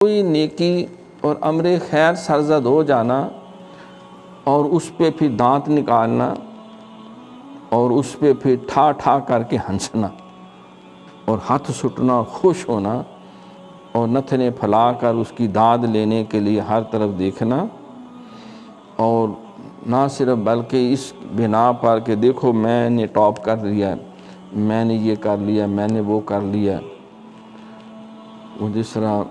کوئی نیکی اور امر خیر سرزد ہو جانا اور اس پہ پھر دانت نکالنا اور اس پہ پھر ٹھا ٹھا کر کے ہنسنا اور ہاتھ سٹنا، خوش ہونا اور نتھنے پھیلا کر اس کی داد لینے کے لیے ہر طرف دیکھنا، اور نہ صرف بلکہ اس بنا پر کہ دیکھو میں نے ٹاپ کر لیا، میں نے یہ کر لیا، میں نے وہ کر لیا۔ وہ جس طرح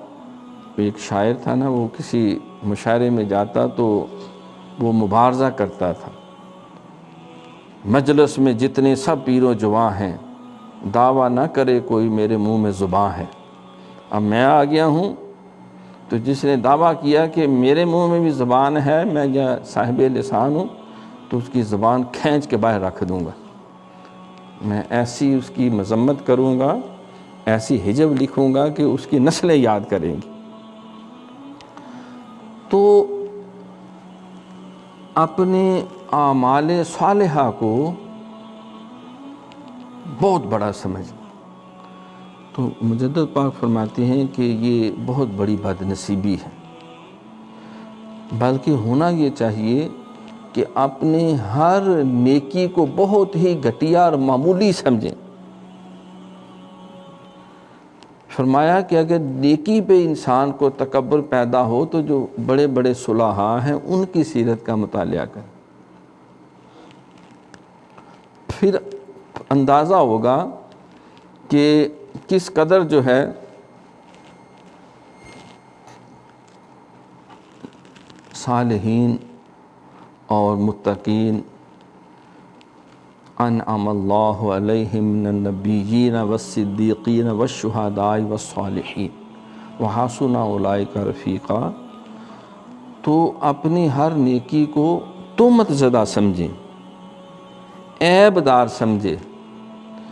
ایک شاعر تھا نا، وہ کسی مشاعرے میں جاتا تو وہ مبارزہ کرتا تھا، مجلس میں جتنے سب پیر و جواں ہیں، دعویٰ نہ کرے کوئی میرے منہ میں زباں ہے۔ اب میں آ گیا ہوں تو جس نے دعویٰ کیا کہ میرے منہ میں بھی زبان ہے، میں صاحب لسان ہوں، تو اس کی زبان کھینچ کے باہر رکھ دوں گا، میں ایسی اس کی مذمت کروں گا، ایسی ہجب لکھوں گا کہ اس کی نسلیں یاد کریں گی۔ تو اپنے اعمال صالحہ کو بہت بڑا سمجھ، تو مجدد پاک فرماتے ہیں کہ یہ بہت بڑی بد نصیبی ہے، بلکہ ہونا یہ چاہیے کہ اپنے ہر نیکی کو بہت ہی گھٹیا اور معمولی سمجھیں۔ فرمایا کہ اگر نیکی پہ انسان کو تکبر پیدا ہو تو جو بڑے بڑے صلحاء ہیں ان کی سیرت کا مطالعہ کریں، پھر اندازہ ہوگا کہ کس قدر جو ہے صالحین اور متقین انعم اللہ علیہم من النبیین والصدیقین والشہداء والصالحین وحسن اولئک رفیقا، تو اپنی ہر نیکی کو تہمت زدہ سمجھیں، عیب دار سمجھے،